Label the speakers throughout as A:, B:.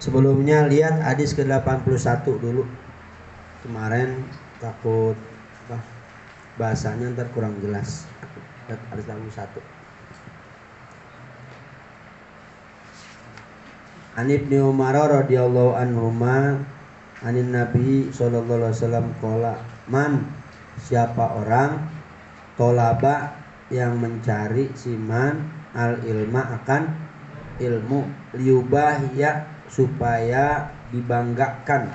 A: Sebelumnya lihat hadis ke-81 dulu. Kemarin takut bahasanya ntar kurang jelas. Lihat hadis 81. An Ibnu Umar radhiyallahu anhuma anin Nabi sallallahu alaihi wasallam qala man, siapa orang tolaba yang mencari siman al ilma akan ilmu liubahya supaya dibanggakan.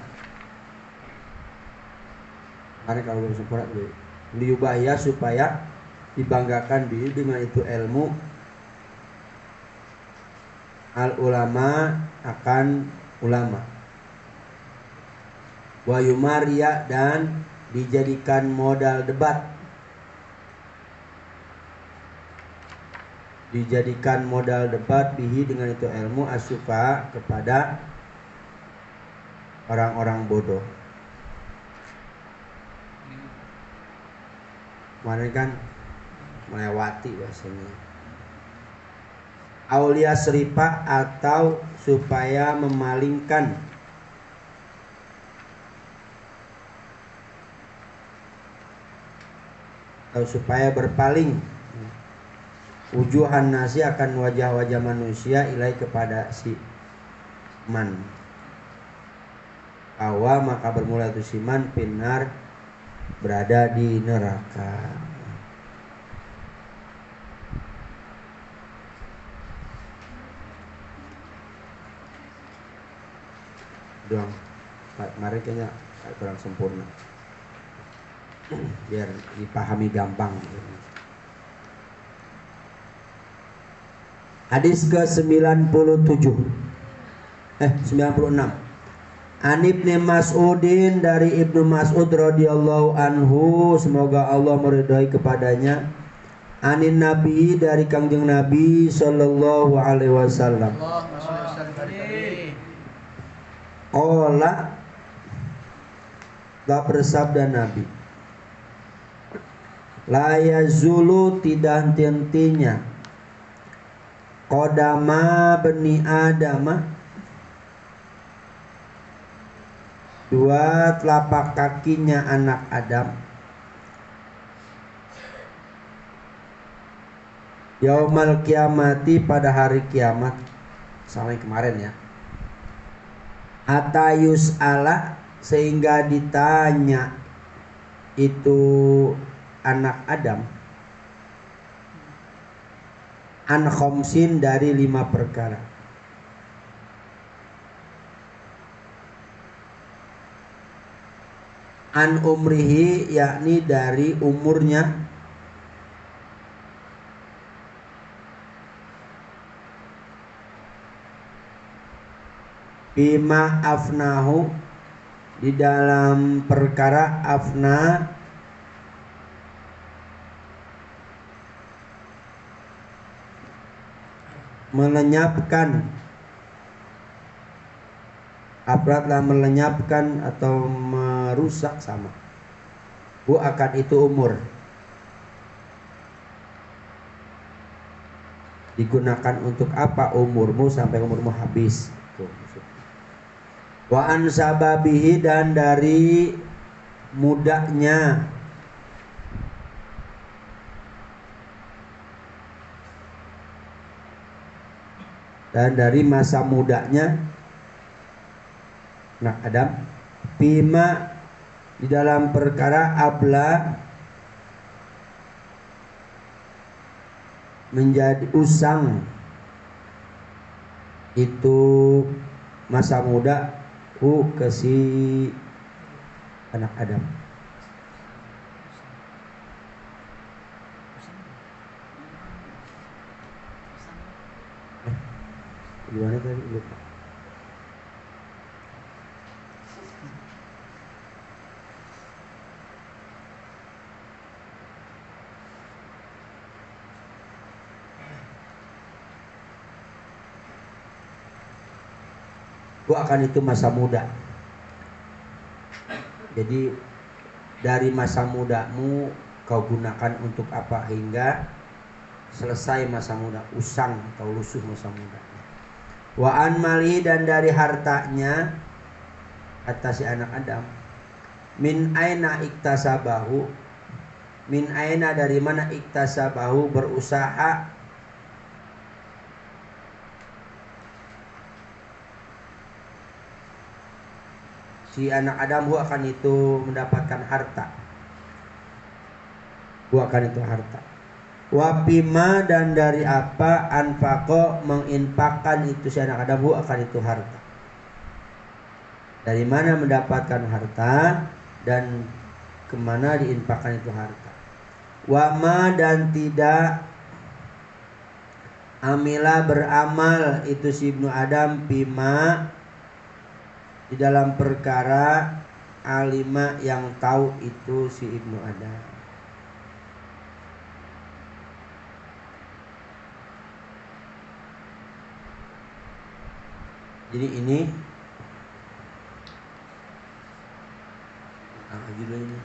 A: Karena kalau belum sempurna dulu liubahya supaya dibanggakan dengan itu ilmu al ulama akan ulama wa yumaria dan dijadikan modal debat, dijadikan modal debat bihi dengan itu ilmu asyufa kepada orang-orang bodoh. Kemarin kan melewati bahasanya aulia seripa atau supaya memalingkan atau supaya berpaling wujuhan nasi akan wajah-wajah manusia ilai kepada si man awa maka bermula itu si man pinar berada di neraka. Doang, mari kayaknya kurang sempurna biar dipahami gampang. Hadis ke-97 96 An Ibnu Mas'udin dari Ibnu Mas'ud radhiyallahu anhu, semoga Allah meridhai kepadanya, anin Nabi dari Kangjeng Nabi sallallahu alaihi wasallam. Qala tak bersabda Nabi, la yazulu tidak henti-hentinya qadama bani adama, dua telapak kakinya anak Adam, yaumal kiamati pada hari kiamat, sama yang kemarin ya, atayus ala sehingga ditanya itu anak Adam an khomsin dari 5 perkara. An umrihi yakni dari umurnya, bima afnahu di dalam perkara afna melenyapkan, apratlah melenyapkan atau merusak sama bu akan itu umur, digunakan untuk apa umurmu sampai umurmu habis. Wa an sababihi dan dari mudanya, dan dari masa mudanya anak Adam, bima di dalam perkara abla menjadi usang itu masa muda ke si anak Adam. Gimana tadi lupa. Akan itu masa muda. Jadi dari masa mudamu kau gunakan untuk apa hingga selesai masa muda, usang atau lusuh masa muda. Wa an mali, dan dari hartanya kata si anak Adam, min aina iktasabahu, min aina dari mana iktasabahu berusaha si anak Adam akan itu mendapatkan harta. Akan itu harta. Wapima, dan dari apa anfaqo menginfakkan itu si anak Adam akan itu harta. Dari mana mendapatkan harta dan kemana diinfakkan itu harta. Wama, dan tidak amila beramal itu si Ibnu Adam pima di dalam perkara alima yang tahu itu si Ibnu Adam. Jadi ini judulnya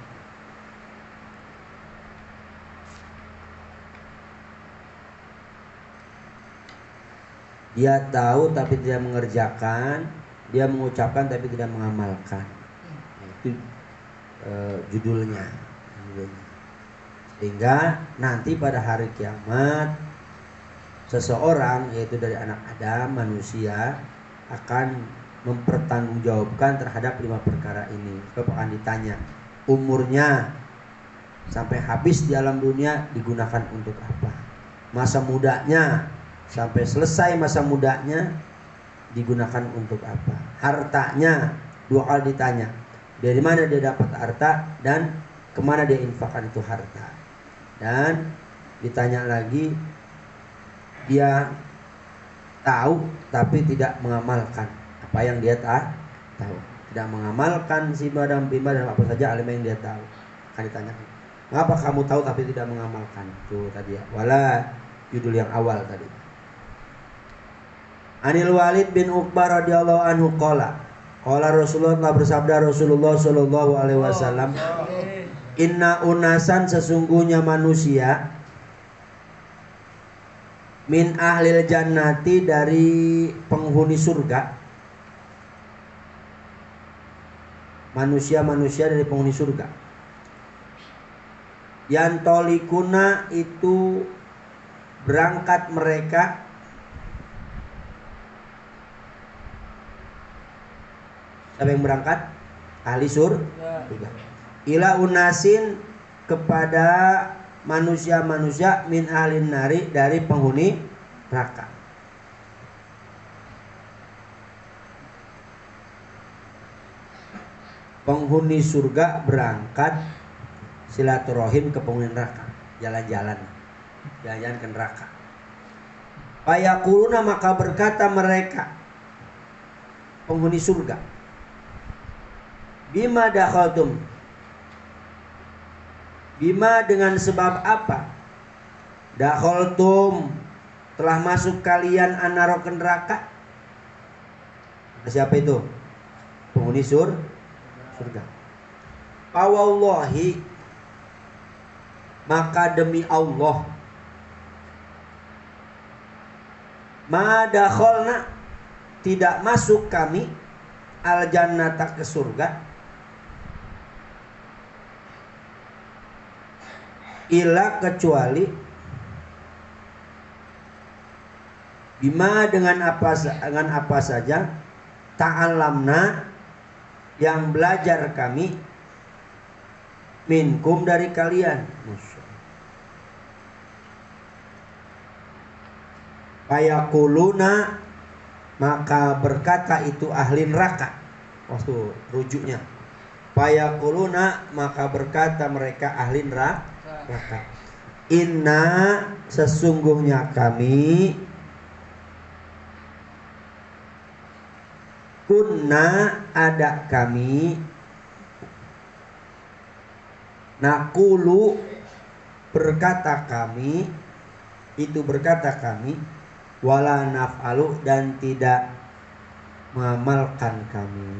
A: dia tahu tapi tidak mengerjakan, dia mengucapkan tapi tidak mengamalkan. Itu judulnya. Sehingga nanti pada hari kiamat seseorang, yaitu dari anak Adam, manusia, akan mempertanggungjawabkan terhadap 5 perkara ini. Sebab akan ditanya umurnya sampai habis di alam dunia digunakan untuk apa, masa mudanya sampai selesai masa mudanya digunakan untuk apa, hartanya 2 kali ditanya, dari mana dia dapat harta dan kemana dia infakkan itu harta. Dan ditanya lagi, dia tahu tapi tidak mengamalkan apa yang dia tahu, tidak mengamalkan si badam bimba dan apa saja alim yang dia tahu. Akan ditanya, mengapa kamu tahu tapi tidak mengamalkan? Itu tadi ya, wala judul yang awal tadi. Anil Walid bin Uqbah radhiyallahu anhu qala Rasulullah, telah bersabda Rasulullah sallallahu alaihi wasallam, inna unasan, sesungguhnya manusia, min ahlil jannati, dari penghuni surga, manusia-manusia dari penghuni surga, yantolikuna, itu berangkat mereka, siapa yang berangkat? Ahli surga. Ila unasin, kepada manusia-manusia, min ahlin nari, dari penghuni neraka. Penghuni surga berangkat silaturahim ke penghuni neraka, jalan-jalan ke neraka. Fayaquluna, maka berkata mereka penghuni surga, bima dakhaltum, bima dengan sebab apa, dakhaltum telah masuk kalian, anaro ke neraka. Siapa itu? Penghuni surga. Fawallahi, maka demi Allah, ma dakhalna, tidak masuk kami, al jannata, ke surga, ila, kecuali, bima dengan apa saja, ta'allamna, yang belajar kami, minkum, dari kalian. Fayaquluna, maka berkata itu ahli neraka. Waktu rujuknya. Fayaquluna, maka berkata mereka ahli neraka. Inna, sesungguhnya kami, kunna, ada kami, nakulu, berkata kami, itu berkata kami, wala naf'alu, dan tidak mengamalkan kami,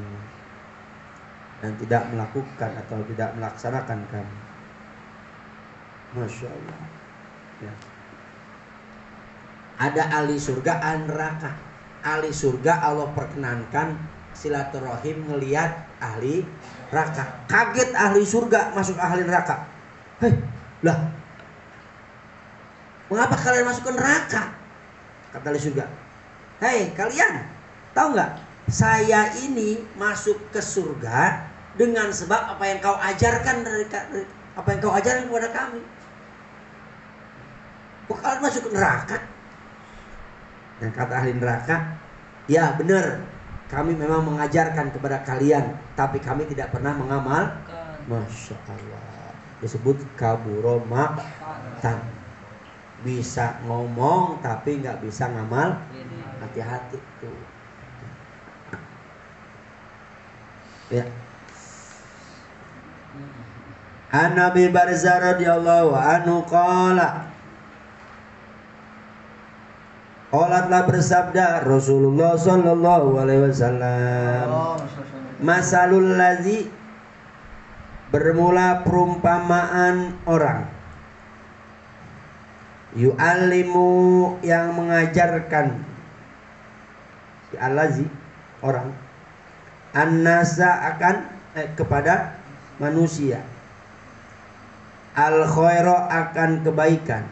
A: dan tidak melakukan atau tidak melaksanakan kami. Masya Allah ya. Ada ahli surga, ahli neraka. Ahli surga Allah perkenankan silaturahim ngelihat ahli neraka. Kaget ahli surga masuk ahli neraka. Hei, lah, mengapa kalian masuk ke neraka? Kata ahli surga, hei kalian, tahu nggak? Saya ini masuk ke surga dengan sebab apa yang kau ajarkan dari apa yang kau ajarkan kepada kami. Kok kalian masuk ke neraka? Nah, kata ahli neraka, ya benar, kami memang mengajarkan kepada kalian, tapi kami tidak pernah mengamal. Masya Allah, disebut kaburo maqtan. Bisa ngomong tapi nggak bisa ngamal. Hati-hati tuh ya. An Nabi Barzah radhiyallahu anhu qala, telah bersabda Rasulullah sallallahu alaihi wasallam, masalul ladzi, bermula perumpamaan orang, yu'allimu, yang mengajarkan, si al-ladzi, orang, an-nasa, akan kepada manusia, al-khaira, akan kebaikan,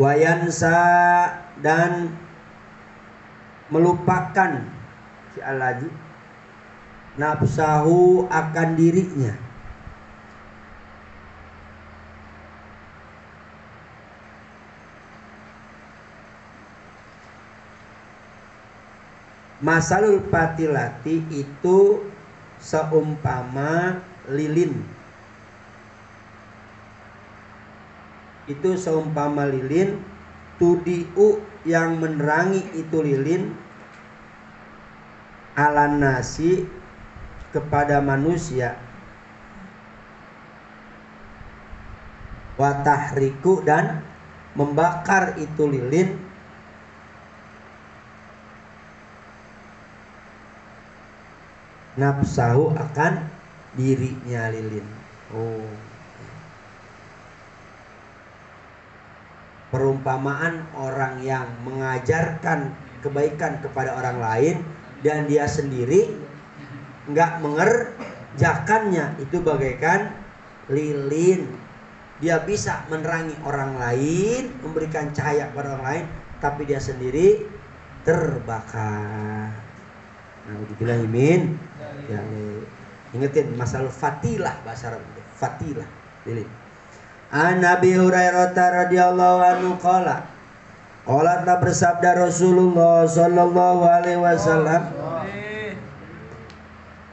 A: wayansa, dan melupakan si al-ladzi nafsahu, akan dirinya. Masalul fatilati, itu seumpama lilin. Itu seumpama lilin, tudiu, yang menerangi itu lilin, alan nasi, kepada manusia, watahriku, dan membakar itu lilin, nafsahu, akan dirinya lilin. Perumpamaan orang yang mengajarkan kebaikan kepada orang lain dan dia sendiri nggak mengerjakannya, itu bagaikan lilin. Dia bisa menerangi orang lain, memberikan cahaya kepada orang lain, tapi dia sendiri terbakar. Nah, dibilang imin, ya, ingetin masalah fatilah, bahasa Arab, fatilah, lilin. An Nabi Hurairah radhiyallahu anhu qala, telah bersabda Rasulullah sallallahu alaihi wasallam,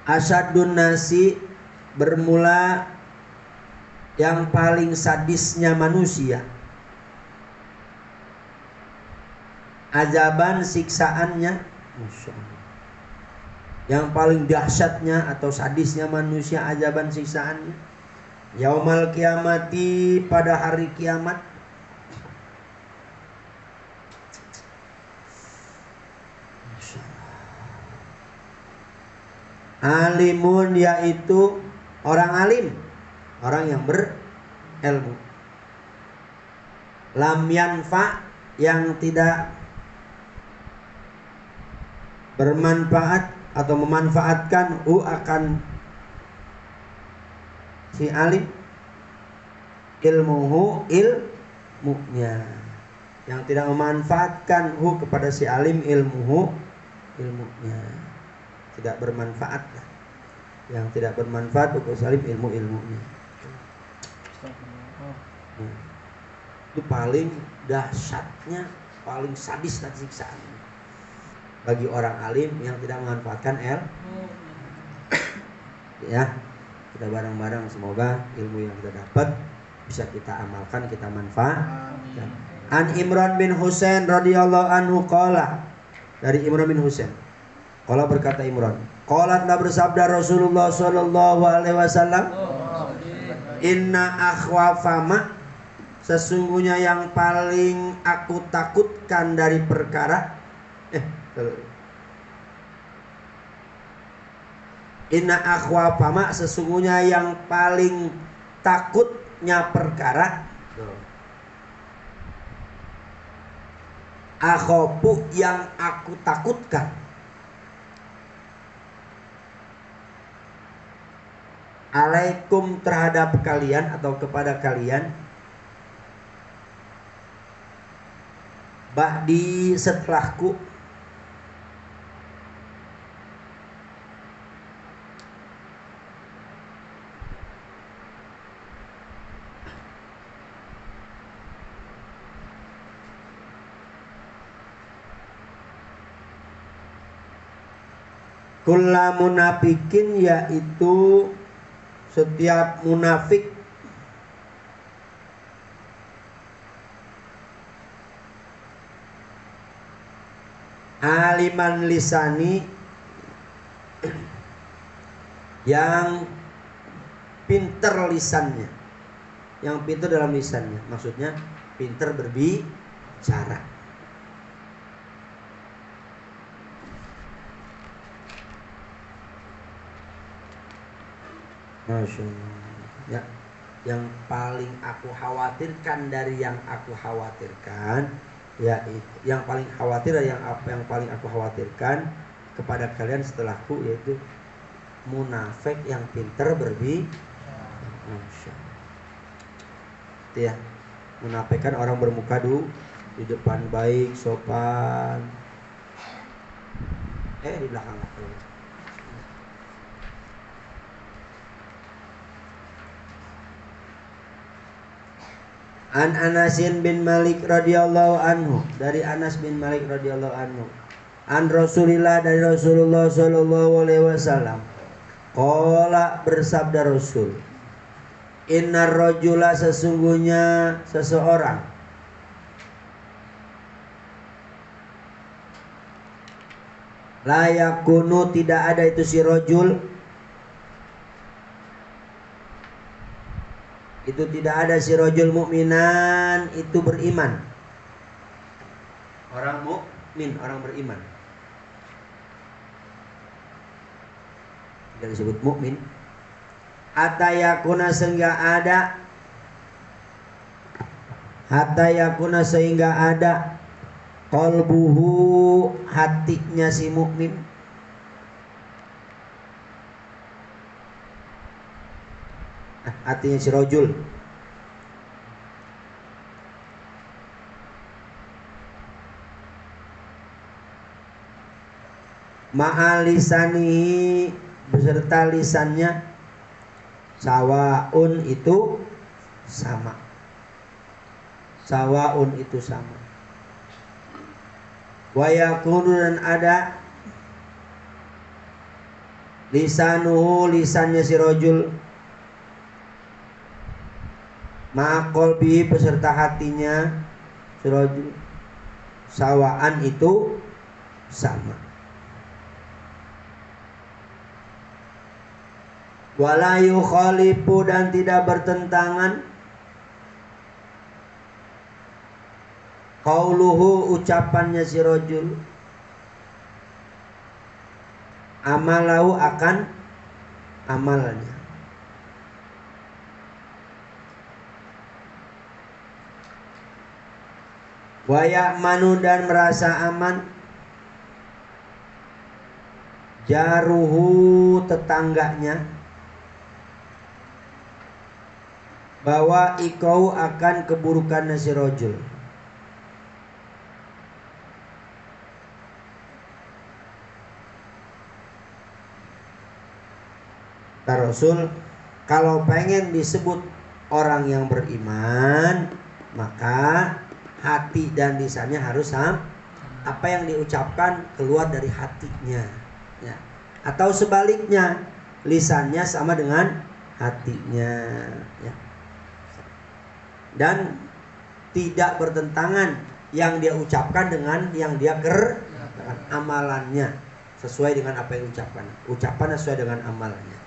A: asyadun nasi, bermula yang paling sadisnya manusia, azaban, siksaannya, Masya Allah. Yang paling dahsyatnya atau sadisnya manusia, azaban, siksaannya, yaumal kiamati, pada hari kiamat. Alimun, yaitu orang alim, orang yang berilmu. Lam yanfa, yang tidak bermanfaat atau memanfaatkan akan si alim, ilmuhu, ilmunya, yang tidak memanfaatkan kepada si alim, ilmuhu, ilmunya, tidak bermanfaat, yang tidak bermanfaat untuk si alim, ilmunya. Itu paling dahsyatnya, paling sadis dan siksaan bagi orang alim yang tidak memanfaatkan ya. Kita bareng-bareng semoga ilmu yang kita dapat bisa kita amalkan, kita manfaatkan. An Imran bin Husain radhiyallahu anhu qala, dari Imran bin Husain qala, berkata Imran, qala telah bersabda Rasulullah sallallahu alaihi wasallam, inna akhwafama, sesungguhnya yang paling aku takutkan dari perkara inna akhwafama, sesungguhnya yang paling takutnya perkara, akhofu, yang aku takutkan, alaikum, terhadap kalian atau kepada kalian, ba'di, setelahku, kulla munafikin, yaitu setiap munafik, aliman lisani, yang pinter lisannya, yang pinter dalam lisannya, maksudnya pinter berbicara. Masya Allah. Ya, yang paling aku khawatirkan dari yang aku khawatirkan, ya yang paling khawatir yang apa yang paling aku khawatirkan kepada kalian setelahku, yaitu munafik yang pinter berbicara. Masya Allah. Itu ya, munafik kan orang bermuka di depan baik, sopan, di belakang aku. An Anasin bin Malik radhiyallahu anhu, dari Anas bin Malik radhiyallahu anhu, an Rasulillah, dari Rasulullah sallallahu alaihi wasallam, qala, bersabda Rasul, innar rajula, sesungguhnya seseorang, la yakunu, tidak ada itu si rajul, itu tidak ada si rajul mukminan, itu beriman, orang mukmin, orang beriman, tidak disebut mukmin. Hatta yakuna, sehingga ada, hatta yakuna, sehingga ada, qalbuhu, hatinya si mukmin, hatinya si rajul, ma'alisanihi, beserta lisannya, sawaun, itu sama, sawaun itu sama, wa yakunu, dan ada, lisanuhu, lisannya si rajul, ma'aqolbi, beserta hatinya si rajul, sawaan, itu sama. Wala yukhalifu, dan tidak bertentangan, qauluhu, ucapannya si rajul, amalahu, akan amalnya. Wa ya'manu, dan merasa aman, jaruhu, tetangganya, bahwa ikau akan keburukan si rajul. Kata Rasul, kalau pengen disebut orang yang beriman, maka hati dan lisannya harus sama. Apa yang diucapkan keluar dari hatinya, ya. Atau sebaliknya, lisannya sama dengan hatinya, ya. Dan tidak bertentangan yang dia ucapkan dengan yang dia kerjakan, amalannya sesuai dengan apa yang diucapkan. Ucapannya sesuai dengan amalannya.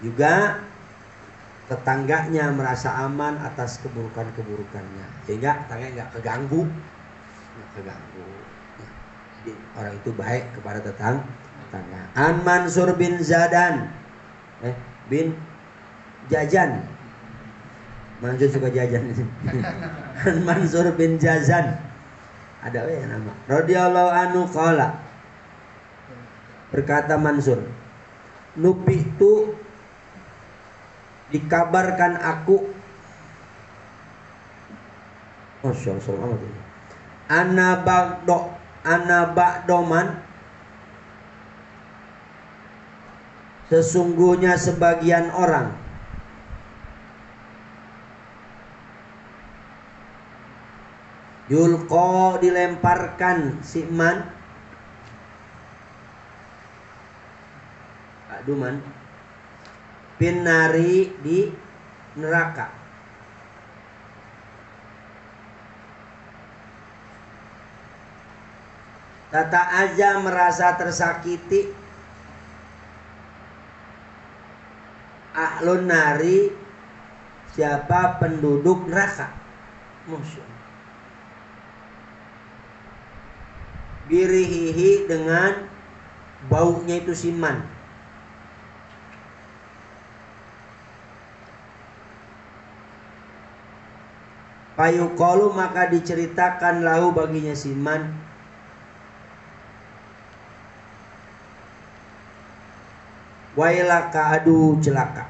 A: Juga tetangganya merasa aman atas keburukan-keburukannya, sehingga tetangganya nggak keganggu. Jadi orang itu baik kepada tetangga. An Mansur bin Zadan bin Jajan. Mansur suka jajan. An Mansur bin Jazan. Ada ya nama. Radhiyallahu anhu qala. Berkata Mansur, nupi itu dikabarkan aku. Masya Allah. Ana ba'doman, sesungguhnya sebagian orang yulqa dilemparkan siman aduman pinari di neraka. Tata aja merasa tersakiti ahlun nari, siapa penduduk neraka. Masya Allah. Birihihi, dengan baunya itu siman. Payuqalu, maka diceritakan lahu baginya siman, wailaka, aduh celaka.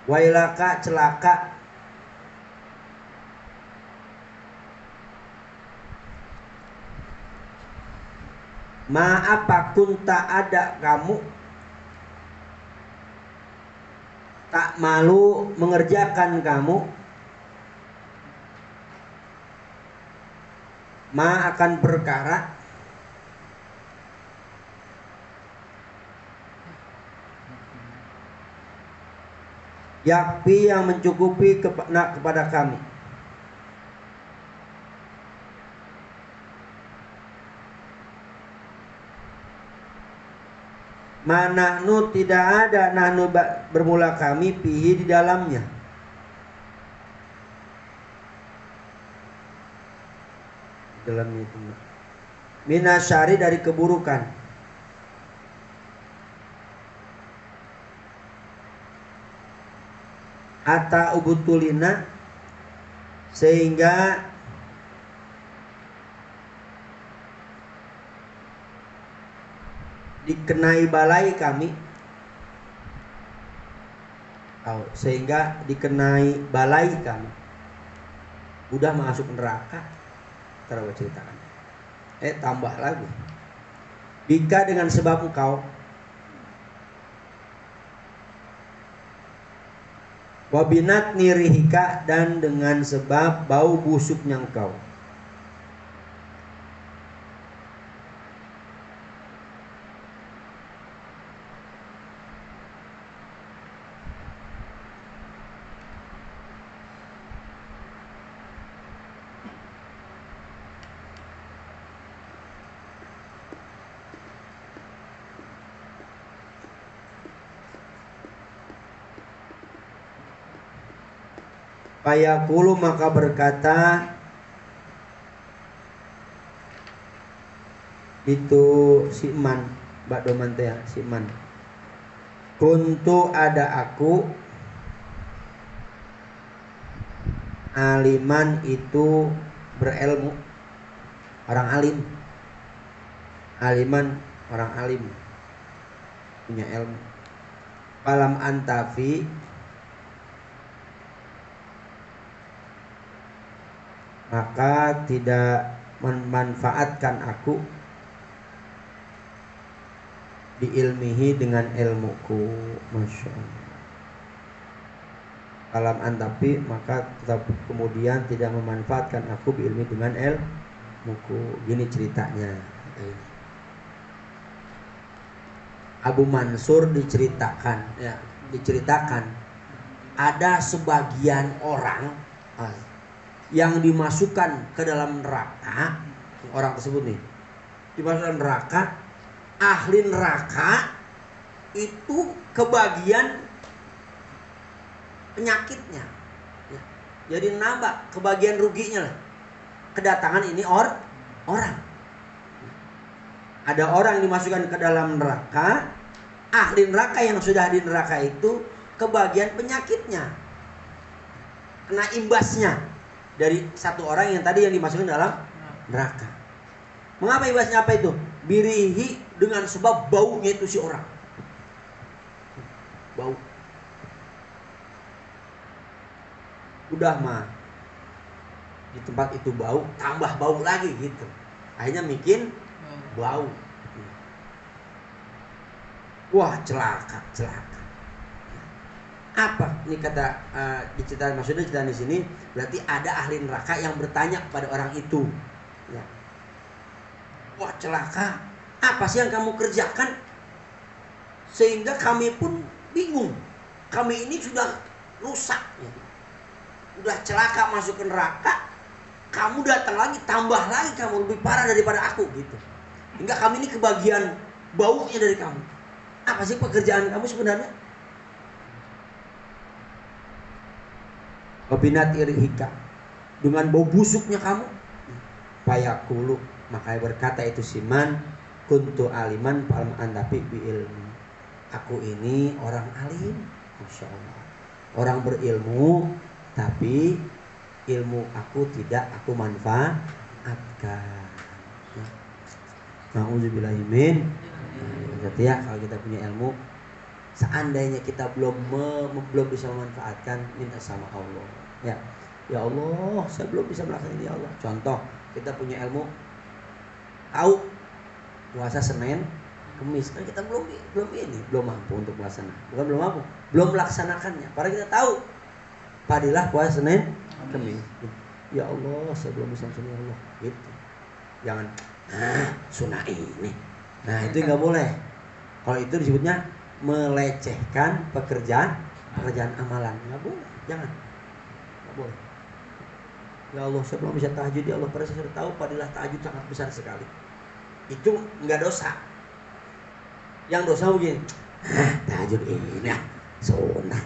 A: Wailaka, celaka. Ma apa kunta, ada kamu, tak malu mengerjakan kamu, ma akan perkara, yakfi yang mencukupi kepada kami. Manahnu, tidak ada nahnu bermula kami, pihi di dalamnya. Dalamnya itu minasyari, dari keburukan. Ata ubutulina, sehingga dikenai balai kami, sehingga dikenai balai kami, udah masuk neraka. Terus ceritakan. Tambah lagi. Bika, dengan sebab engkau, wabinat nirihika, dan dengan sebab bau busuknya engkau. Fayaqulu, maka berkata itu siman, Mbak Doman teh siman, kuntu, ada aku, aliman, itu berilmu, orang alim. Aliman, orang alim, punya ilmu. Falam antafi, maka tidak memanfaatkan aku, biilmihi, dengan ilmuku. Masya Allah. falam antafi, maka tetap kemudian tidak memanfaatkan aku ilmi dengan ilmuku. Gini ceritanya. Abu Mansur diceritakan, ya, diceritakan ada sebagian orang yang dimasukkan ke dalam neraka. Orang tersebut nih dimasukkan neraka. Ahli neraka itu kebagian penyakitnya, ya. Jadi nambah kebagian ruginya lah. Kedatangan ini orang. Ada orang yang dimasukkan ke dalam neraka. Ahli neraka yang sudah di neraka itu kebagian penyakitnya, kena imbasnya dari satu orang yang tadi yang dimasukkan dalam neraka. Mengapa imbasnya apa itu? Birihi, dengan sebab baunya itu si orang. Bau. Udah mah di tempat itu bau, tambah bau lagi gitu. Akhirnya bikin bau. Wah, celaka. Apa ini kata diceritakan, maksudnya cerita di sini berarti ada ahli neraka yang bertanya kepada orang itu, ya. Wah, celaka, apa sih yang kamu kerjakan sehingga kami pun bingung, kami ini sudah rusak, ya. Udah celaka masuk ke neraka, kamu datang lagi, tambah lagi kamu lebih parah daripada aku gitu, hingga kami ini kebagian baunya dari kamu. Apa sih pekerjaan kamu sebenarnya? Wabinat irihika, dengan bau busuknya kamu. Payakulu, makanya berkata itu Siman, kuntu aliman falam antafi bi ilmi. Aku ini orang alim, Masya Allah, orang berilmu, tapi ilmu aku tidak aku manfaatkan. Nauzubillahi min. Berarti ya, kalau kita punya ilmu, seandainya kita belum bisa memanfaatkan, minta sama Allah. Ya Allah, saya belum bisa melakukan ini, ya Allah. Contoh, kita punya ilmu, tahu puasa Senin, Kamis, kan kita belum mampu untuk melaksanakan. Bukan belum mampu, belum melaksanakannya. Padahal kita tahu padilah puasa Senin, Kamis. Ya Allah, saya belum bisa sunnah, ya Allah. Gitu. Jangan sunnah ini. Nah, itu nggak boleh. Kalau itu disebutnya melecehkan pekerjaan amalan. Nggak boleh, jangan. Nggak boleh. Ya Allah, saya belum bisa tahajud, ya Allah. Padahal saya sudah tahu padilah tahajud sangat besar sekali. Itu nggak dosa. Yang dosa begini, tahajud ini ya sunnah.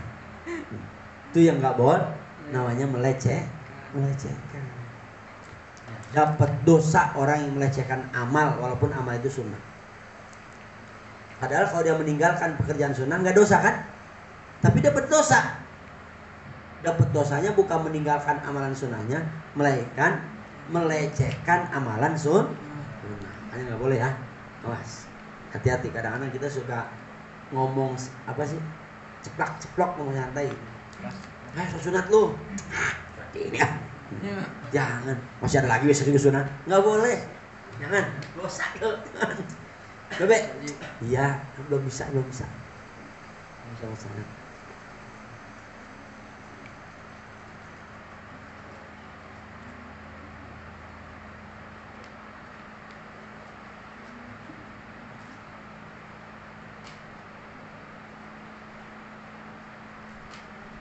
A: Itu yang nggak boleh. Namanya melecehkan. Dapat dosa orang yang melecehkan amal, walaupun amal itu sunnah. Padahal kalau dia meninggalkan pekerjaan sunnah nggak dosa kan? Tapi dapat dosa. Dapat dosanya bukan meninggalkan amalan sunnahnya, melainkan melecehkan amalan sunnah. Ini nggak boleh ya. Awas. Hati-hati, kadang-kadang kita suka ngomong apa sih? Ceplok ngomong santai. Sunat lu. Berarti ini ya. Jangan. Masih ada lagi besok sunat. Nggak boleh. Jangan. Dosa lu. Bebe, iya, belum bisa. Bisa sana.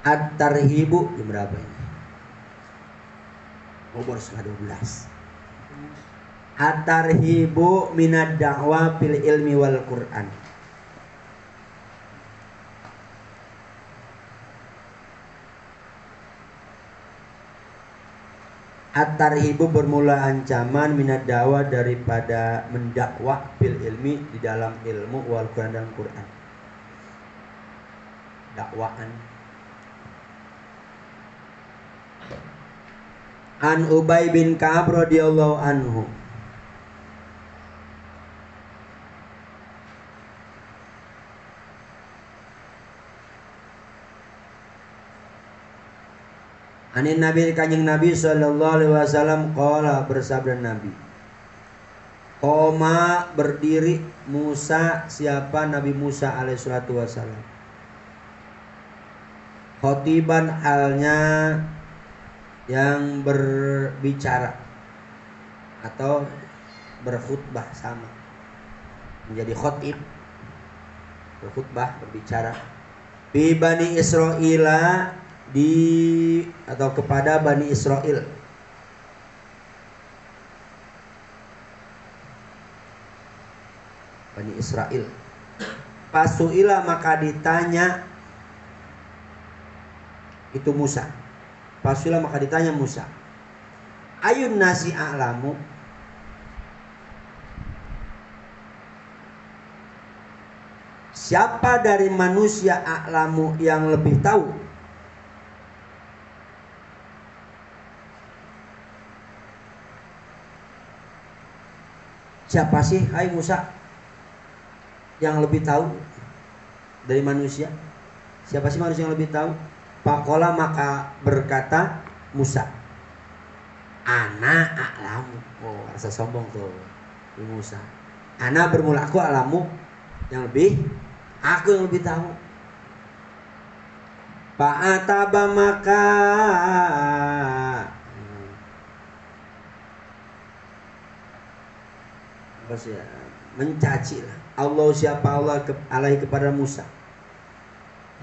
A: At-Tarhibu jam berapa ini? Baru setengah 12. At-Tarhibu minad da'wa fil ilmi wal Qur'an. At-Tarhibu bermula ancaman minad da'wa daripada mendakwa fil ilmi di dalam ilmu wal Qur'an dan Qur'an. Dakwaan. An Ubay bin Ka'ab radhiyallahu anhu. Anin Nabi, kanjeng Nabi sallallahu alaihi wasallam qala, bersabda Nabi. Qoma, berdiri Musa, siapa Nabi Musa alaihi salatu wasallam. khotiban halnya yang berbicara atau berkhutbah, sama menjadi khotib, berkhutbah, berbicara. Bi Bani Israila, di atau kepada Bani Israel. Bani Israel. Pasuila, maka ditanya itu Musa. Pasuila, maka ditanya Musa. Ayun nasi a'lamu, siapa dari manusia a'lamu yang lebih tahu? Siapa sih, hai Musa, yang lebih tahu dari manusia? Siapa sih manusia yang lebih tahu? Faqala, maka berkata Musa, ana a'lamu. Oh, rasa sombong tuh Musa. Ana bermula aku, a'lamu yang lebih, aku yang lebih tahu. Fa'ataba, maka mencaci lah Allah, siapa Allah alaihi kepada Musa,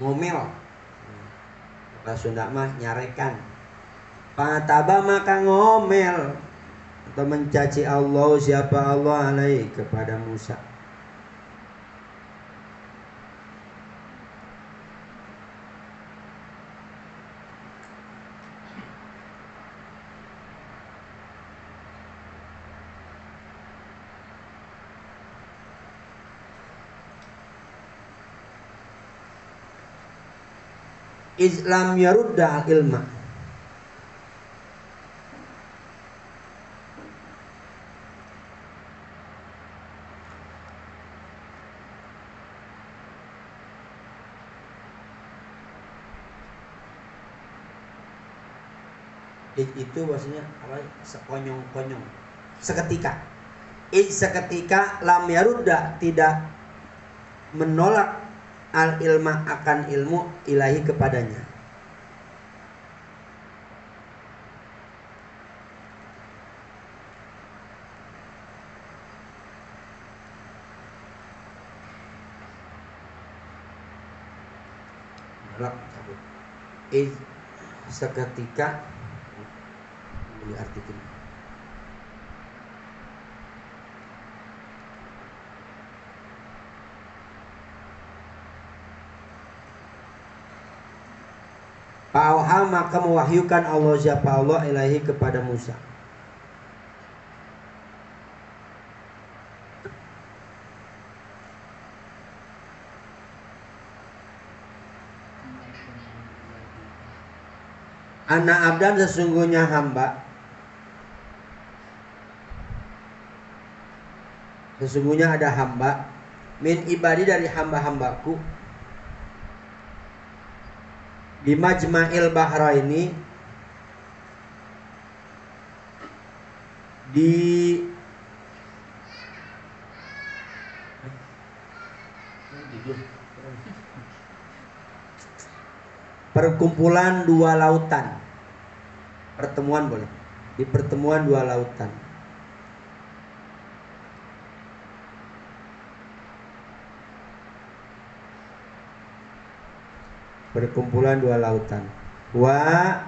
A: ngomel, bahasa Sunda mah nyarekan. Fa'ataba, maka ngomel atau mencaci Allah, siapa Allah alaihi kepada Musa. Islam yarudda ilma, itu maksudnya apa? Sekonyong-konyong, seketika. Seketika, lam yarudda, tidak menolak al ilma, akan ilmu, ilahi kepadanya. Menolak, cabut. Seketika, ini artikel. Fa'auha, maka mewahyukan Allah, siapa Allah, ilahi kepada Musa. Ana abdan, sesungguhnya hamba. Sesungguhnya ada hamba, min ibadi, dari hamba-hambaku, di majma'il bahraini, di perkumpulan dua lautan. Pertemuan boleh, di pertemuan dua lautan. Perkumpulan dua lautan. Wa,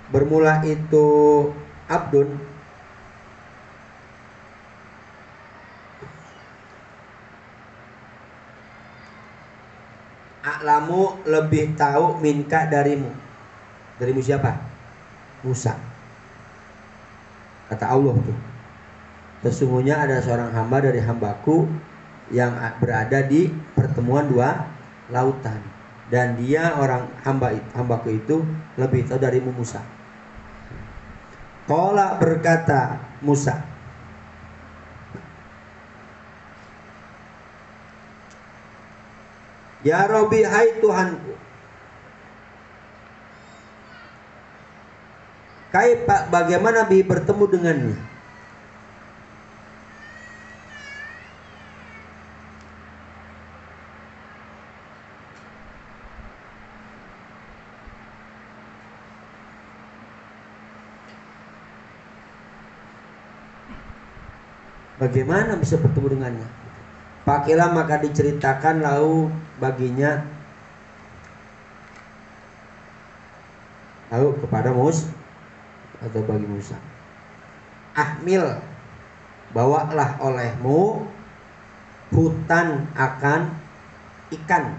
A: bermula itu abdun, a'lamu, lebih tahu, minka, darimu. Darimu siapa? Musa. Kata Allah tuh, sesungguhnya ada seorang hamba dari hambaku yang berada di pertemuan dua lautan, dan dia orang hambaku itu lebih tahu darimu Musa. Qala, berkata Musa, ya Rabbi, hai Tuhanku, kaifa, bagaimana bi bertemu dengannya? Bagaimana bisa bertemu dengannya? Pakilah maka diceritakan lahu baginya, lahu kepada atau bagi Musa. Ahmil, bawalah olehmu hutan akan ikan.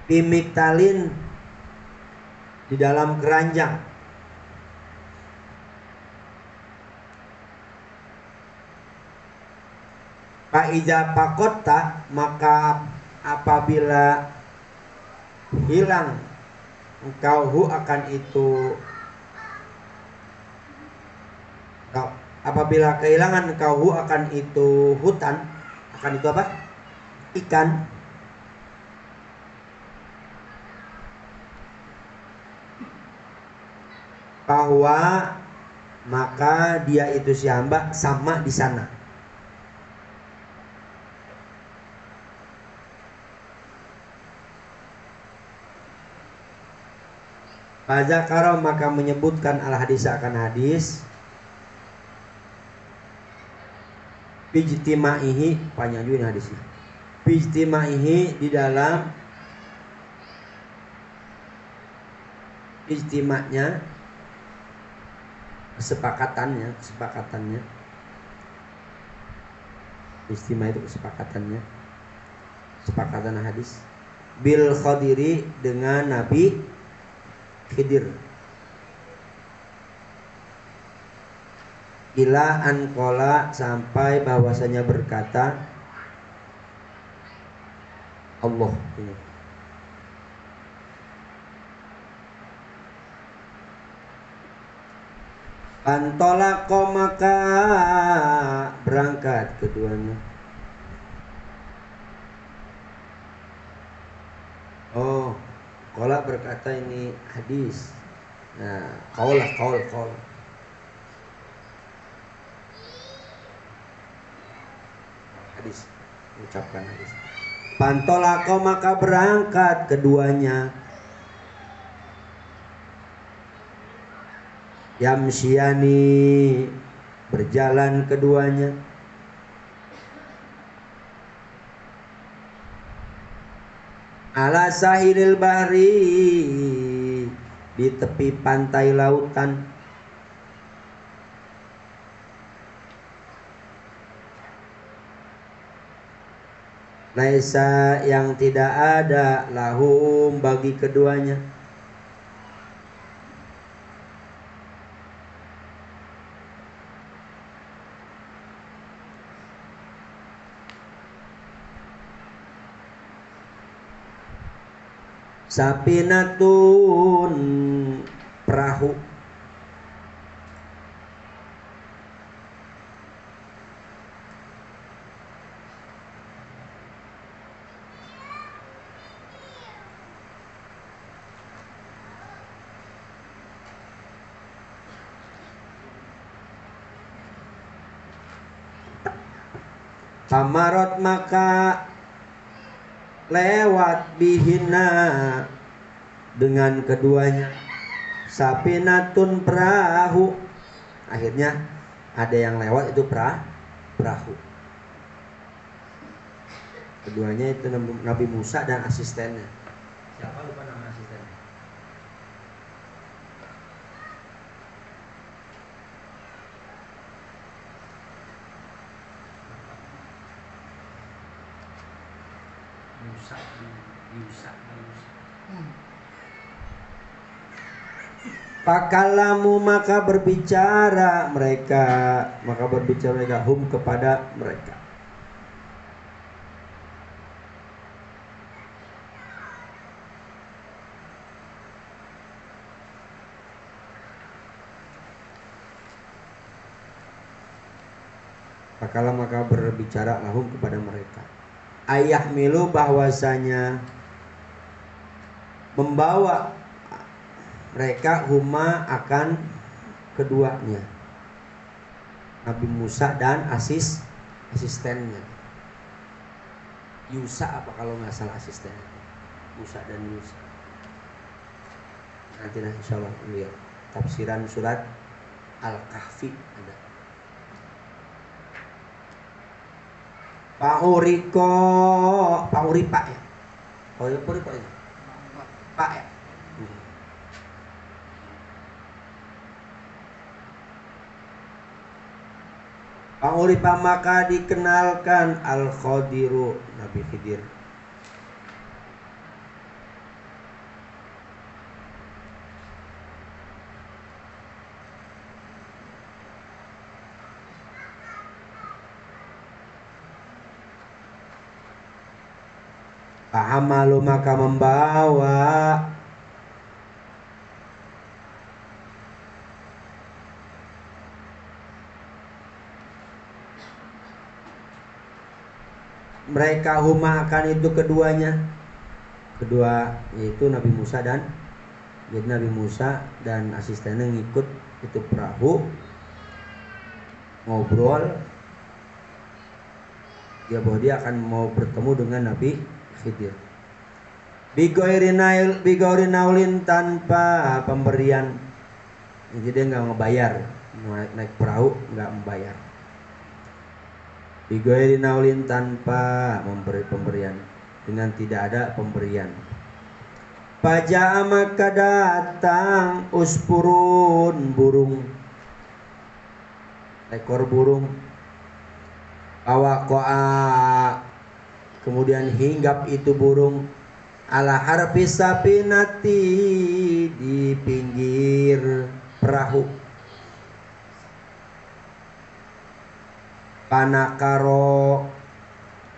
A: Bimiktalin, di dalam keranjang. Faiza pakota, maka apabila hilang engkau hu akan itu, apabila kehilangan engkau hu akan itu hutan, akan itu apa? Ikan. Bahwa maka dia itu si hamba sama di sana. Fazakara, maka menyebutkan al hadis akan hadis. Bijtimaihi, panjang juga hadisnya. Bijtimaihi, di dalam ijtima'nya, kesepakatannya. Ijtima' itu kesepakatannya, kesepakatan hadis. Bil Khadiri, dengan Nabi Khidir. Ila anqala, sampai bahwasanya berkata Allah. Pantolako, maka berangkat keduanya. Oh, qala berkata, ini hadis. Nah, qaul. Hadis, ucapkan hadis. Pantolako, maka berangkat keduanya. Yamsyani, berjalan keduanya. Ala sahilil bahri, di tepi pantai lautan. Laisa, yang tidak ada, lahum, bagi keduanya. Sapinatun, perahu. Pamarot, maka lewat bihina, dengan keduanya. Sapinatun, perahu. Akhirnya ada yang lewat, itu perahu. Keduanya itu Nabi Musa dan asistennya. Siapa, lupa nama asistennya. Musa. Pakalamu, maka berbicara mereka, hum, kepada mereka. Pakala, maka berbicara lahum, kepada mereka. Ayah milu, bahwasanya membawa mereka, huma, akan keduanya, Nabi Musa dan asistennya. Yusa apa kalau nggak salah asisten, Musa dan Yusa. Nanti insya Allah lihat tafsiran surat Al-Kahfi ada. Pak Uripa ya. Oh ya Uripa ya. Pak ya. Pak Uripa maka dikenalkan Al-Khadiru, Nabi Khidir. Fahamalu maka membawa mereka huma akan itu keduanya, kedua yaitu Nabi Musa dan jadi Nabi Musa dan asistennya ngikut itu perahu ngobrol dia bahwa dia akan mau bertemu dengan Nabi Khidir. Bigoiri naulin tanpa pemberian, jadi dia nggak ngebayar, naik perahu nggak membayar. Bigoiri naulin tanpa memberi pemberian, dengan tidak ada pemberian. Paja'a maka datang uspurun burung, ekor burung. Awaqa'a kemudian hinggap itu burung ala harfi sapinati di pinggir perahu. Panakaro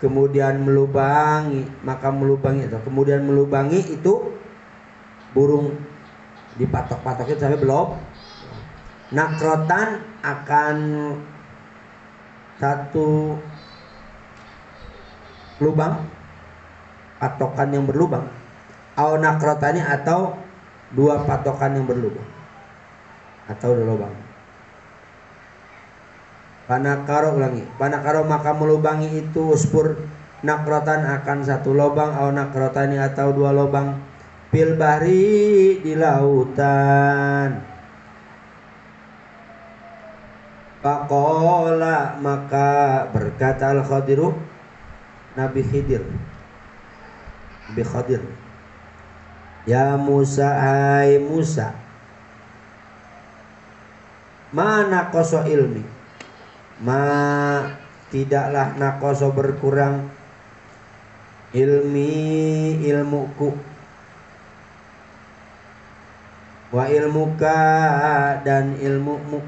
A: kemudian melubangi, maka melubangi itu kemudian melubangi itu burung dipatok-patokin sampai belum. Nakrotan akan satu lubang, patokan yang berlubang. Au nakrotani atau dua patokan yang berlubang atau dua lubang. Panakaro ulangi. Panakaro maka melubangi itu uspur nakrotan akan satu lubang au nakrotani atau dua lubang. Fil bahri di lautan. Faqala maka berkata Al-Khadiru Nabi Khidir, Nabi Khadir, ya Musa, hai Musa, mana koso ilmi, ma tidaklah nakoso berkurang ilmuku, wa ilmuka dan ilmumu.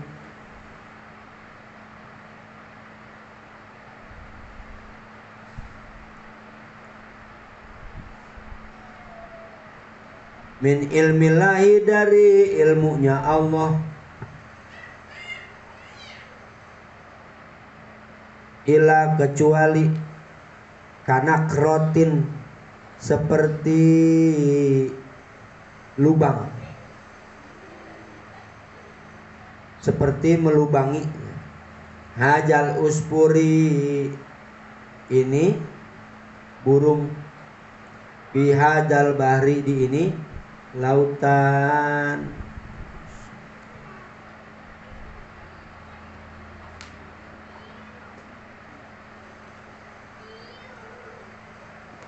A: Min ilmillahi dari ilmunya Allah, ila kecuali karena krotin seperti lubang, seperti melubangi. Hajal uspuri ini burung, bihadal bahri di ini lautan.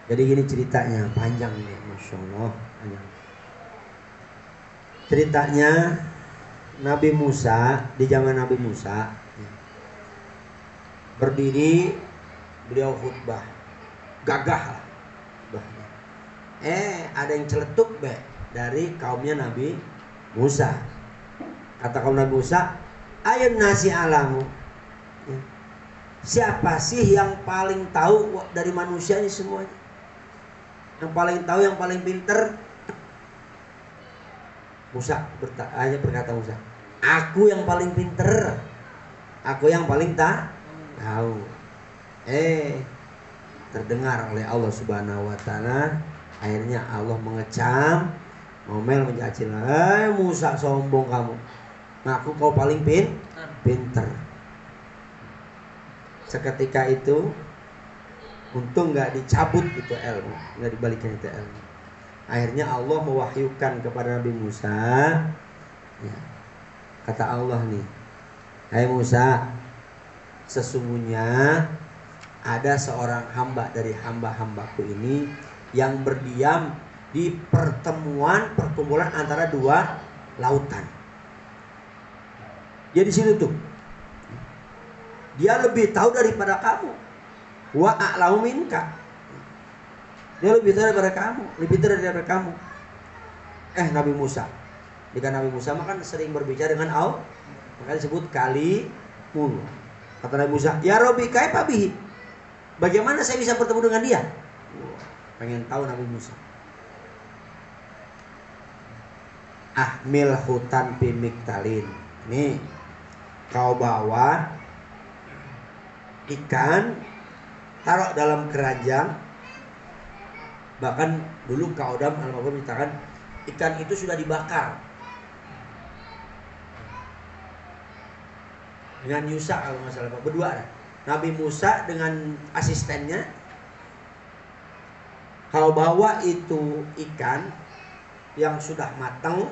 A: Jadi gini ceritanya, panjang ini, Masya Allah, panjang. Ceritanya Nabi Musa, di zaman Nabi Musa berdiri, beliau khutbah, gagah lah. Ada yang celetuk dari kaumnya Nabi Musa. Kata kaum Nabi Musa, ayun nasi alamu, siapa sih yang paling tahu dari manusia ini semuanya? Yang paling tahu, yang paling pinter? Musa berkata Musa, aku yang paling pinter, aku yang paling tahu. Terdengar oleh Allah Subhanahu wa Ta'ala. Akhirnya Allah mengecam, ngomel, mencaci, Musa sombong kamu, ngaku kau paling pinter. Seketika itu Untung nggak dicabut itu ilmu, nggak dibalikin itu ilmu. Akhirnya Allah mewahyukan kepada Nabi Musa, ya, kata Allah nih, hai Musa, sesungguhnya ada seorang hamba dari hamba-hambaku ini yang berdiam di perkumpulan antara dua lautan. Dia di situ tuh. Dia lebih tahu daripada kamu. Wa a'lamu minka. Dia lebih tahu daripada kamu, lebih tahu daripada kamu. Nabi Musa. Jika Nabi Musa mah kan sering berbicara dengan Allah, maka disebut kalimul. Kata Nabi Musa, "Ya Rabbi, kaifa bihi?" Bagaimana saya bisa bertemu dengan dia? Pengen tahu Nabi Musa. Ahmil hutan pimiktalin. Nih, kau bawa ikan, taruh dalam keranjang. Bahkan dulu Kaudam Al-Maghfur menceritakan ikan itu sudah dibakar dengan Yusa kalau nggak salah, berdua. Nabi Musa dengan asistennya. Kau bawa itu ikan yang sudah matang,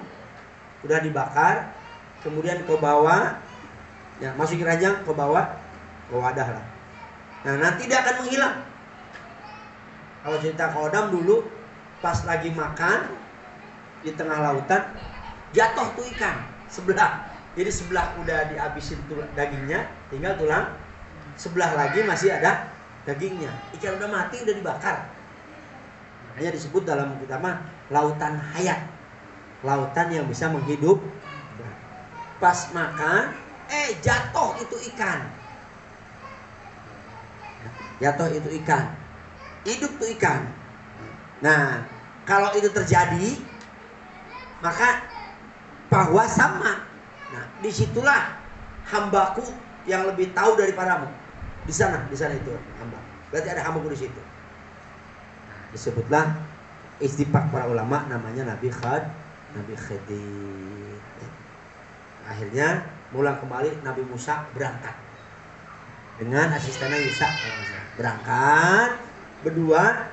A: sudah dibakar, kemudian kau bawa, ya, masukin keranjang, kau bawa ke wadah lah. Nah, nanti dia akan menghilang. Kalau cerita Kodam dulu pas lagi makan di tengah lautan, jatuh tuh ikan sebelah. Jadi sebelah udah dihabisin dagingnya, tinggal tulang. Sebelah lagi masih ada dagingnya. Ikan udah mati, udah dibakar. Makanya disebut dalam kita mah lautan hayat. Lautan yang bisa menghidup. Pas makan, jatuh itu ikan. Jatuh itu ikan. Hidup tuh ikan. Nah, kalau itu terjadi, maka bahwa sama. Nah, disitulah hambaku yang lebih tahu daripadamu. Di sana itu hamba. Berarti ada hambaku di situ. Nah, disebutlah istifak para ulama namanya Nabi Khidir. Akhirnya pulang kembali Nabi Musa berangkat dengan asistennya Yusa. Berangkat berdua,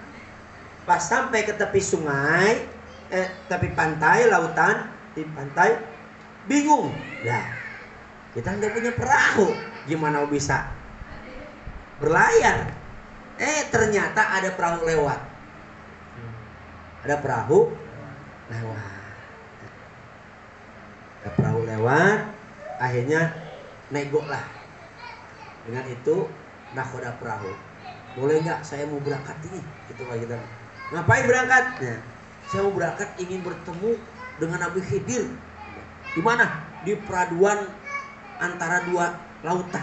A: pas sampai ke tepi sungai, tepi pantai, lautan, di pantai, bingung. Nah, kita nggak punya perahu, gimana bisa berlayar? Ternyata ada perahu lewat. Ada perahu lewat. Akhirnya nego lah. Dengan itu nakhoda perahu. Boleh nggak saya mau berangkat ini? Gitu lah kita. Ngapain berangkat? Nah, saya mau berangkat ingin bertemu dengan Nabi Khidir. Di mana? Di peraduan antara dua lautan.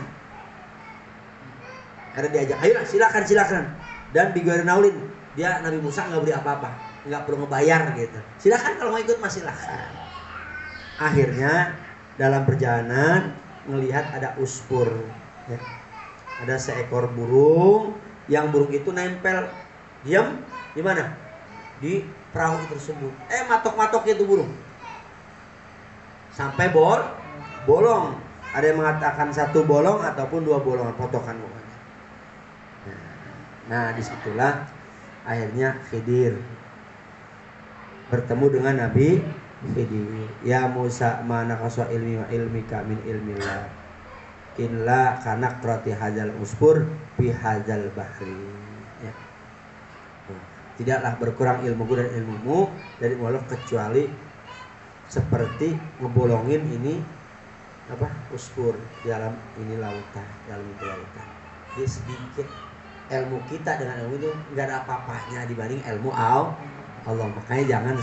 A: Ada diajak, ayolah silakan. Dan di Naulin, dia Nabi Musa nggak beri apa-apa, nggak perlu ngebayar gitu. Silakan kalau mau ikut mas silakan. Akhirnya dalam perjalanan melihat ada uspur, ya. Ada seekor burung, yang burung itu nempel diam di mana? Di perahu tersebut. Matok-matok itu burung sampai bolong. Ada yang mengatakan satu bolong ataupun dua bolongan potongan. Nah, disitulah akhirnya Khidir bertemu dengan Nabi Khidir. Ya Musa, mana kaswa ilmi wa ilmika min ilmillah illa kanak roti hadzal uspur fi hadzal bahri. Ya. Tidaklah berkurang ilmuku dan ilmumu dari Allah kecuali seperti ngebolongin ini uspur dalam ini lautan, dalam itu lautan. Jadi sedikit ilmu kita dengan ilmu itu nggak ada apa-apanya dibanding ilmu Allah. Makanya jangan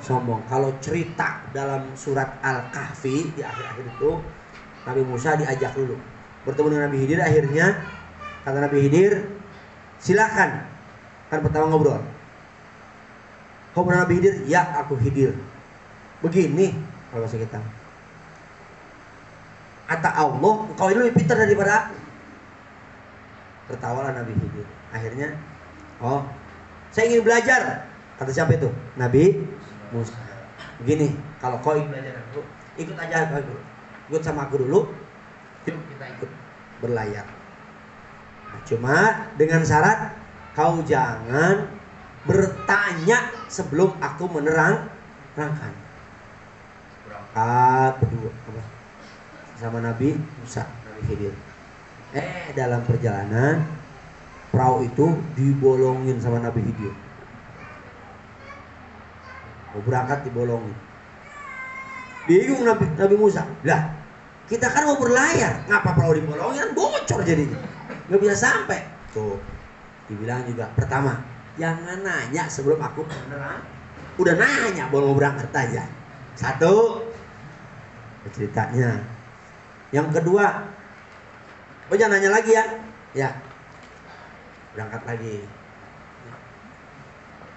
A: sombong. Kalau cerita dalam surat Al-Kahfi di akhir-akhir itu, Nabi Musa diajak dulu bertemu dengan Nabi Khidir. Akhirnya kata Nabi Khidir, silakan. Kan pertama ngobrol. Kau pernah Nabi Khidir? Ya, aku Khidir. Begini kalau kita. Kata Allah, kau ini lebih pintar daripada aku. Tertawalah Nabi Khidir. Akhirnya, saya ingin belajar. Kata siapa itu? Nabi Musa. Begini, kalau kau ingin belajar aku, ikut aja aku. Ikut sama aku dulu. Yuk kita ikut berlayar. Nah, cuma dengan syarat kau jangan bertanya sebelum aku menerangkan. Berangkat berdua sama Nabi Musa, Nabi Khidir. Dalam perjalanan perahu itu dibolongin sama Nabi Khidir. Mau berangkat dibolongin. Bingung Nabi Musa. Lah, kita kan mau berlayar, ngapa perahu dibolongin? Bocor jadinya, nggak bisa sampai. Tuh, dibilang juga pertama, jangan nanya sebelum aku menerang. Udah nanya, mau berangkat aja. Satu, ceritanya. Yang kedua, jangan nanya lagi ya. Ya, berangkat lagi.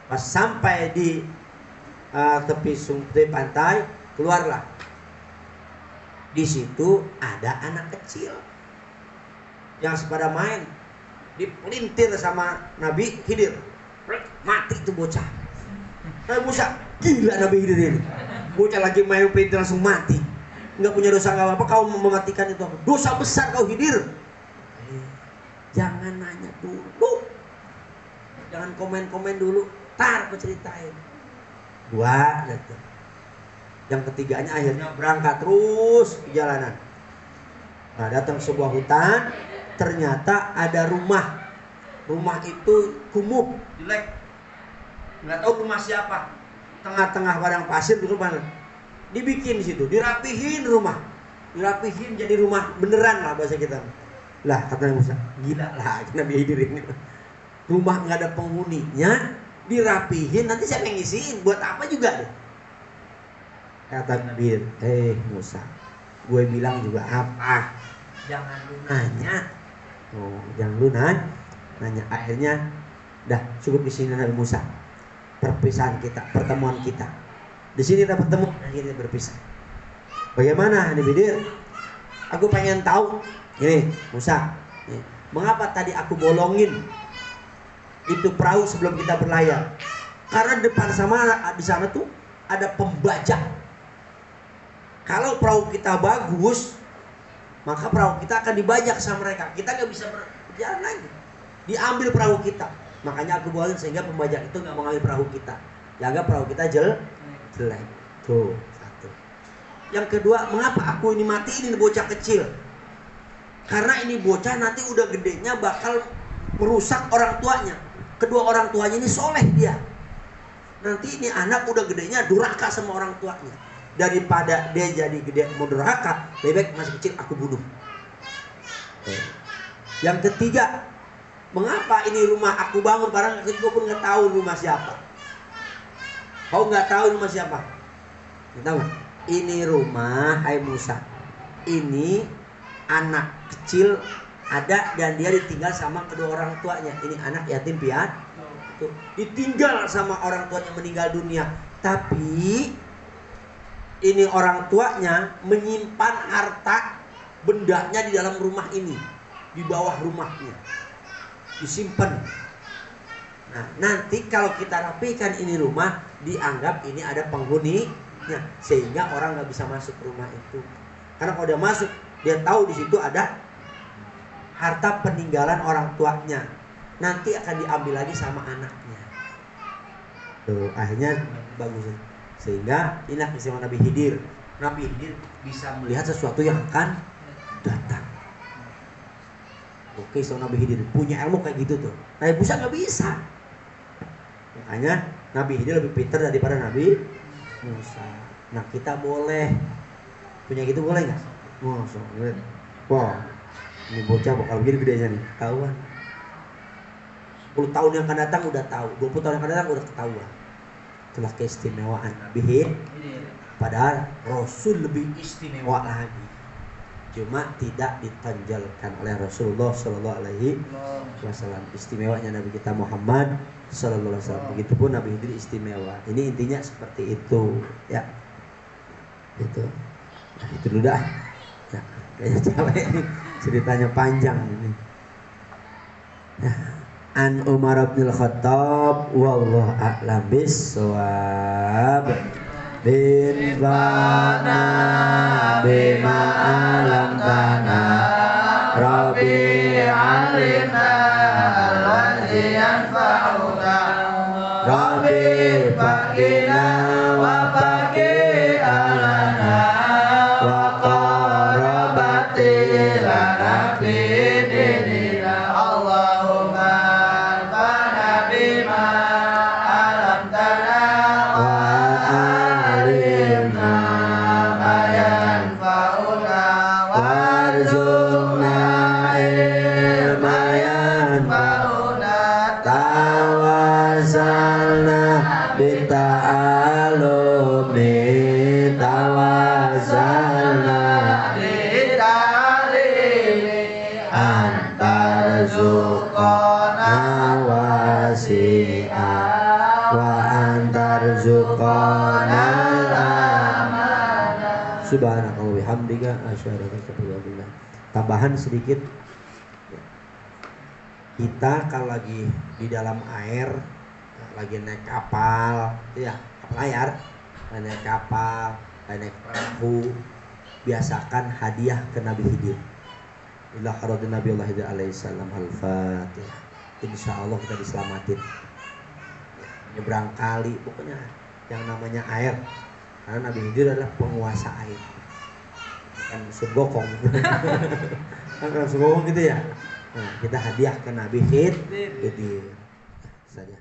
A: Pas sampai di tepi pantai, keluarlah. Di situ ada anak kecil yang sepada main, dipelintir sama Nabi Khidir. Mati itu bocah. Nabi Musa, gila Nabi Khidir ini. Bocah lagi main pelintir langsung mati. Nggak punya dosa nggak apa-apa, kau mematikan itu. Dosa besar kau Khidir. Jangan nanya dulu, jangan komen-komen dulu. Tar aku ceritain. Dua, gitu. Yang ketiganya akhirnya berangkat terus perjalanan. Nah, datang sebuah hutan, ternyata ada rumah. Rumah itu kumuh, jelek. Nggak tahu rumah siapa. Tengah-tengah padang pasir di rumah. Dibikin di situ, dirapihin rumah. Dirapihin jadi rumah beneran lah bahasa kita. Lah kata Nabi Musa, gila lah Nabi Khidir ini. Rumah nggak ada penghuninya, dirapihin, nanti siapa yang ngisiin? Buat apa juga deh. Kata Nabi, Musa, gue bilang juga apa? Jangan lu nanya. Jangan lu nanya. Akhirnya, dah cukup di sini Nabi Musa. Perpisahan kita, pertemuan kita. Di sini kita bertemu, akhirnya berpisah. Bagaimana Nabi Khidir? Aku pengen tahu. Ini Musa, mengapa tadi aku bolongin itu perahu sebelum kita berlayar? Karena depan di sana tuh ada pembajak. Kalau perahu kita bagus, maka perahu kita akan dibajak sama mereka. Kita nggak bisa berjalan lagi. Diambil perahu kita. Makanya aku bolongin sehingga pembajak itu nggak mengambil perahu kita. Jaga perahu kita jelek. Tuh, satu. Yang kedua, mengapa aku ini mati ini bocah kecil? Karena ini bocah nanti udah gedenya bakal merusak orang tuanya. Kedua orang tuanya ini soleh dia. Nanti ini anak udah gedenya durhaka sama orang tuanya. Daripada dia jadi gede mau durhaka, lebih baik masih kecil aku bunuh. Yang ketiga, mengapa ini rumah aku bangun barang gue pun nggak tahu rumah siapa. Kau nggak tahu rumah siapa? Nggak tahu. Ini rumah hai Musa. Ini anak kecil ada dan dia ditinggal sama kedua orang tuanya. Ini anak yatim piatu. Ditinggal sama orang tuanya meninggal dunia. Tapi ini orang tuanya menyimpan harta bendanya di dalam rumah ini, di bawah rumahnya disimpan. Nah, nanti kalau kita rapikan ini rumah, dianggap ini ada penghuninya, sehingga orang nggak bisa masuk ke rumah itu. Karena kalau dia masuk, dia tahu di situ ada harta peninggalan orang tuanya, nanti akan diambil lagi sama anaknya. Tuh, akhirnya bagus. Sehingga inilah peristiwa Nabi Khidir. Nabi Khidir bisa melihat sesuatu yang akan datang. Oke, so Nabi Khidir punya ilmu kayak gitu tuh. Nabi Musa nggak bisa. Makanya Nabi Khidir lebih pintar daripada Nabi Musa. Nah, kita boleh punya gitu, boleh nggak? Wah, ini bocah bakal begini gedenya nih. Ketahuan. 10 tahun yang akan datang udah tahu. 20 tahun yang akan datang udah ketahuan. Itulah keistimewaan Nabi Khidir. Padahal Rasul lebih istimewa lagi. Cuma tidak ditonjolkan oleh Rasulullah Shallallahu Alaihi Wasallam. Istimewanya Nabi kita Muhammad Shallallahu Alaihi Wasallam. Begitupun Nabi Khidir istimewa. Ini intinya seperti itu, ya. Itu. Nah, itu dulu dah. Ya, kayaknya capek ini. Ceritanya panjang ini. Ya. An Umar bin Khattab wallahu a'lam bissawab. Bin bana bima alam tanah Rabbi
B: علمنا الذي ينفعنا ربي فقنا وفقه أهلنا وقربت لنا في ديننا اللهم انفعنا بما علمتنا وعلمنا ما ينفعنا وارزقنا علما ينفعنا توسلنا بالتعلم توسلنا بالتعليم أن ترزقنا واسعا وأن ترزقنا الأمانة
A: Subhanakallah bihamdika asyhadu an la ilaha illa anta. Tambahan sedikit. Kita kalau lagi di dalam air, lagi naik kapal, ya kapal layar, naik kapal, naik perahu, biasakan hadiah ke Nabi Khidir. Ila haradun Nabi Allah alaihi salam al-Fatihah. Insyaallah kita diselamatin. Nyebrang kali, pokoknya yang namanya air. Karena Nabi Khidir adalah penguasa air, bukan sugokong. Kan sugokong gitu ya. Nah, kita hadiah ke Nabi Khidir saja.